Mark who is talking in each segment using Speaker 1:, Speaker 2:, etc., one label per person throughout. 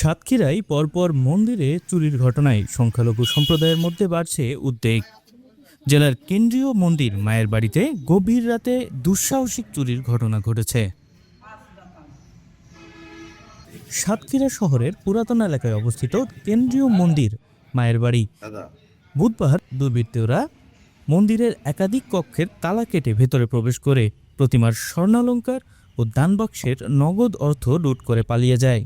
Speaker 1: সাতক্ষীরায় পরপর মন্দিরে চুরির ঘটনায় সংখ্যালঘু সম্প্রদায়ের মধ্যে বাড়ছে উদ্বেগ। জেলার কেন্দ্রীয় মন্দির মায়ের বাড়িতে গভীর রাতে দুঃসাহসিক চুরির ঘটনা ঘটেছে। সাতক্ষীরা শহরের পুরাতন এলাকায় অবস্থিত কেন্দ্রীয় মন্দির মায়ের বাড়ি। বুধবার দুর্বৃত্তরা মন্দিরের একাধিক কক্ষের তালা কেটে ভেতরে প্রবেশ করে প্রতিমার স্বর্ণালঙ্কার ও দানবাক্সের নগদ অর্থ লুট করে পালিয়ে যায়।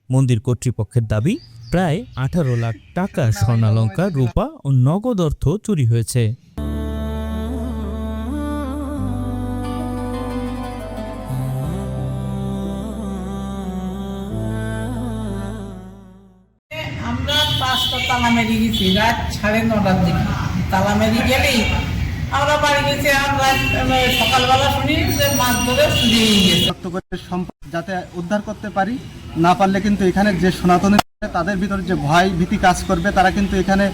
Speaker 1: মন্দির কর্তৃপক্ষের দাবি, প্রায় 18 লাখ টাকা স্বর্ণালঙ্কার, রূপা ও নগদ অর্থ চুরি হয়েছে।
Speaker 2: আমরা 5টা তালা মেরে গেছি রাত 9:30টার দিকে। তালা মেরে গেলেই আমরা বাড়ি গেছি। আমরা সকালবেলা শুনি যে মাছ ধরে চুরি হয়ে গেছে।
Speaker 3: সম্পদ যাতে উদ্ধার করতে পারি, না পারলে কিন্তু এখানে যে সনাতনী তাদের ভিতরে যে ভয় ভীতি কাজ করবে, তারা কিন্তু এখানে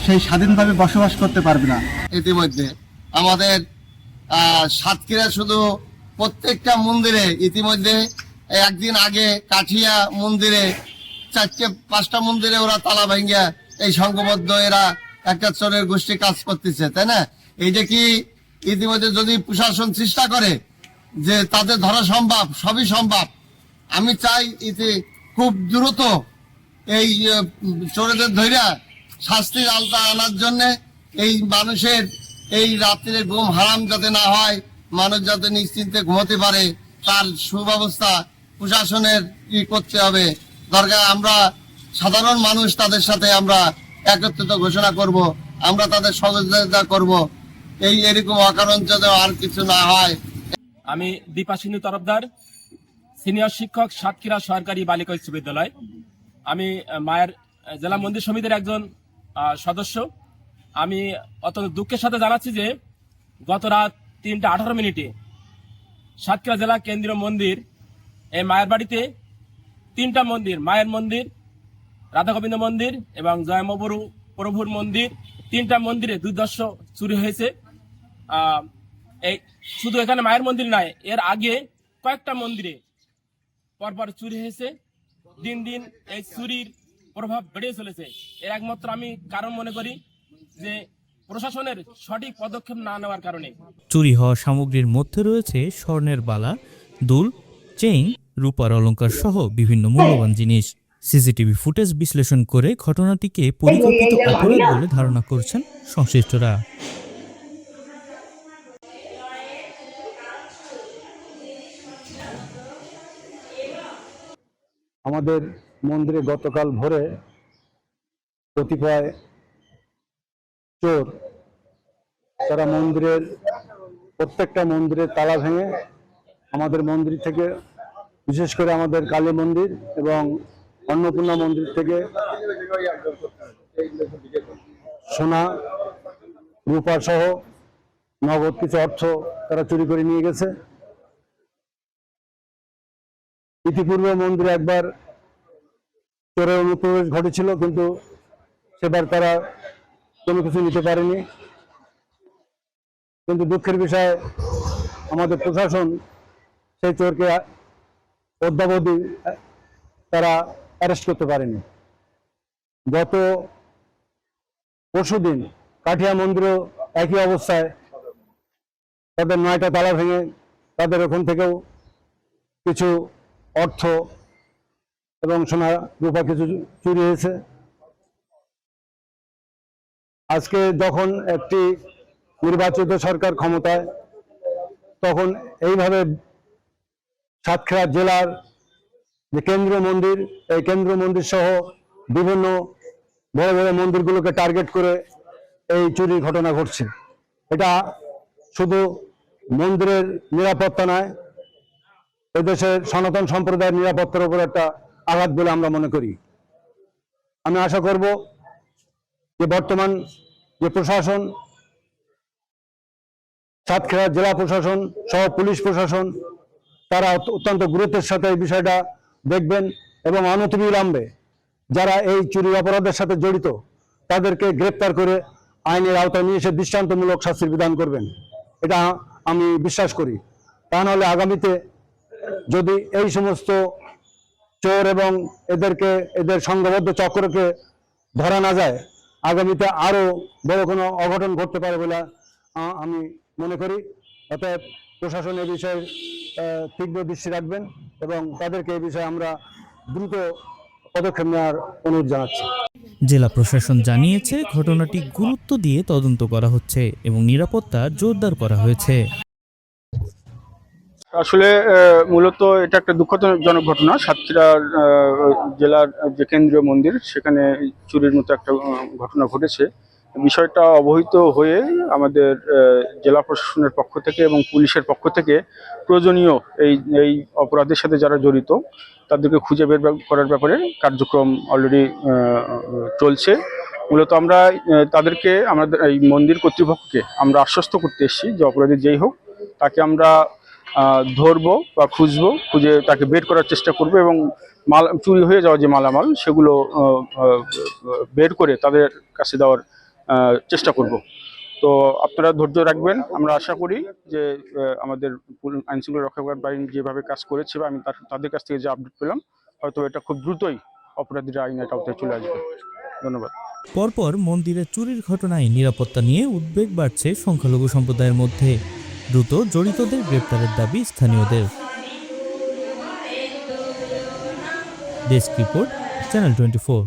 Speaker 3: সেই স্বাধীনভাবে বসবাস করতে পারবে না।
Speaker 4: ইতিমধ্যে আমাদের সাতক্ষীরা শুধু প্রত্যেকটা মন্দিরে ইতিমধ্যে একদিন আগে কাঠিয়া মন্দিরে 4-5টা মন্দিরে ওরা তালা ভাঙ্গিয়া এই সংঘবদ্ধ এরা একটা চোরের গোষ্ঠী কাজ করতেছে, তাই না? এইটা কি ইতিমধ্যে যদি প্রশাসন চেষ্টা করে যে তাদের ধরা সম্ভব, সবই সম্ভব। আমি চাই এতে খুব দ্রুত এই চোরেদের ধৈর্য শাস্তির আওতা আনার জন্য, এই মানুষের এই রাত্রে ঘুম হারাম যাতে না হয়, মানুষ যাতে নিশ্চিন্তে ঘুমোতে পারে, তার সুব্যবস্থা প্রশাসনের করতে হবে। দরকার আমরা সাধারণ মানুষ, তাদের সাথে আমরা একত্রিত ঘোষণা করব, আমরা তাদের সহযোগিতা করব, এরকম অকারণ যাতে আর কিছু না হয়।
Speaker 5: আমি দীপাশিনী তরফদার, সিনিয়র শিক্ষক, সাতক্ষীরা সরকারি বালিকা উচ্চ বিদ্যালয়। আমি মায়ের জেলা মন্দির সমিতির একজন সদস্য। আমি অত্যন্ত দুঃখের সাথে জানাচ্ছি যে গত রাত 3:18 সাতক্ষীরা জেলা কেন্দ্রীয় মন্দির এই মায়ের বাড়িতে 3টা মন্দির, মায়ের মন্দির, রাধা গোবিন্দ মন্দির এবং জয়মবরু প্রভুর মন্দির, 3টা মন্দিরে দুর্দর্শ চুরি হয়েছে। এই শুধু এখানে মায়ের মন্দির নয়, এর আগে কয়েকটা মন্দিরে পরপর চুরি হয়েছে। দিন দিন এই চুরির প্রভাব বেড়ে চলেছে। এর একমাত্র আমি কারণ মনে করি যে প্রশাসনের সঠিক পদক্ষেপ না নেওয়ার কারণে।
Speaker 1: চুরি হওয়া সামগ্রীর মধ্যে রয়েছে স্বর্ণের বালা, দুল, চেইন, রূপার অলংকার সহ বিভিন্ন মূল্যবান জিনিস। সিসিটিভি ফুটেজ বিশ্লেষণ করে ঘটনাটিকে পরিকল্পিত অপরাধ বলে ধারণা করছেন সংশ্লিষ্টরা।
Speaker 3: আমাদের মন্দিরে গতকাল ভোরে কতিপয় চোর, তারা মন্দিরের প্রত্যেকটা মন্দিরের তালা ভেঙে আমাদের মন্দির থেকে, বিশেষ করে আমাদের কালী মন্দির এবং অন্নপূর্ণা মন্দির থেকে সোনা, রূপা সহ নগদ কিছু অর্থ তারা চুরি করে নিয়ে গেছে। ইতিপূর্বে মন্দিরে একবার চোরের অনুপ্রবেশ ঘটেছিল, কিন্তু সেবার তারা কোনো কিছু নিতে পারেনি। কিন্তু দুঃখের বিষয়, আমাদের প্রশাসন সেই চোরকে অদ্যাবধি তারা অ্যারেস্ট করতে পারেনি। গত পরশুদিন কাঠিয়া মন্দিরেও একই অবস্থায় তাদের 9টা তালা ভেঙে তাদের ওখান থেকেও কিছু অর্থ এবং সোনা রূপা কিছু চুরি হয়েছে। আজকে যখন একটি নির্বাচিত সরকার ক্ষমতায়, তখন এইভাবে সাতক্ষীরা জেলার যে কেন্দ্রীয় মন্দির, এই কেন্দ্রীয় মন্দির সহ বিভিন্ন বড় বড় মন্দিরগুলোকে টার্গেট করে এই চুরির ঘটনা ঘটছে। এটা শুধু মন্দিরের নিরাপত্তা নয়, এদেশের সনাতন সম্প্রদায়ের নিরাপত্তার উপর একটা আঘাত বলে আমরা মনে করি। আমি আশা করব যে বর্তমান যে প্রশাসন, সাতক্ষীরা জেলা প্রশাসন সহ পুলিশ প্রশাসন, তারা অত্যন্ত গুরুত্বের সাথে এই বিষয়টা দেখবেন এবং অনতিবিলম্বে যারা এই চুরি অপরাধের সাথে জড়িত তাদেরকে গ্রেপ্তার করে আইনের আওতায় নিয়ে এসে দৃষ্টান্তমূলক শাস্তির বিধান করবেন, এটা আমি বিশ্বাস করি। তা নাহলে আগামীতে যদি এই সমস্ত চোর এবং এদের সংঘবদ্ধ চক্রকে ধরা না যায়, আগামীতে আরো বড় কোনো অঘটন ঘটতে পারে বলে আমি মনে করি। অতএব প্রশাসন এই বিষয়ে তীব্র দৃষ্টি রাখবেন এবং তাদেরকে এই বিষয়ে আমরা দ্রুত পদক্ষেপ নেওয়ার অনুরোধ জানাচ্ছি।
Speaker 1: জেলা প্রশাসন জানিয়েছে ঘটনাটি গুরুত্ব দিয়ে তদন্ত করা হচ্ছে এবং নিরাপত্তা জোরদার করা হয়েছে।
Speaker 6: আসলে মূলত এটা একটা দুঃখজনক ঘটনা। সাতক্ষীরা জেলার যে কেন্দ্রীয় মন্দির, সেখানে চুরির মতো একটা ঘটনা ঘটেছে। বিষয়টা অবহিত হয়ে আমাদের জেলা প্রশাসনের পক্ষ থেকে এবং পুলিশের পক্ষ থেকে প্রয়োজনীয় এই অপরাধের সাথে যারা জড়িত তাদেরকে খুঁজে বের করার ব্যাপারে কার্যক্রম অলরেডি চলছে। মূলত আমরা তাদেরকে, আমাদের এই মন্দির কর্তৃপক্ষকে আমরা আশ্বস্ত করতে এসেছি যে অপরাধী যেই হোক তাকে আমরা ধরবো বা খুঁজে তাকে বের করার চেষ্টা করবো এবং চুরি হয়ে যাওয়া যে মালামাল সেগুলো বের করে তাদের কাছে দেওয়ার চেষ্টা করব। তো আপনারা ধৈর্য রাখবেন। আমরা আশা করি যে আমাদের আইনশৃঙ্খলা রক্ষাকারী বাহিনী যেভাবে কাজ করেছে বা আমি তাদের কাছ থেকে যে আপডেট পেলাম, হয়তো এটা খুব দ্রুতই অপরাধীরা আইনের আওতায় চলে আসবে। ধন্যবাদ।
Speaker 1: পরপর মন্দিরে চুরির ঘটনায় নিরাপত্তা নিয়ে উদ্বেগ বাড়ছে সংখ্যালঘু সম্প্রদায়ের মধ্যে। দ্রুত জড়িতদের গ্রেপ্তারের দাবি স্থানীয়দের। Desk report, channel 24।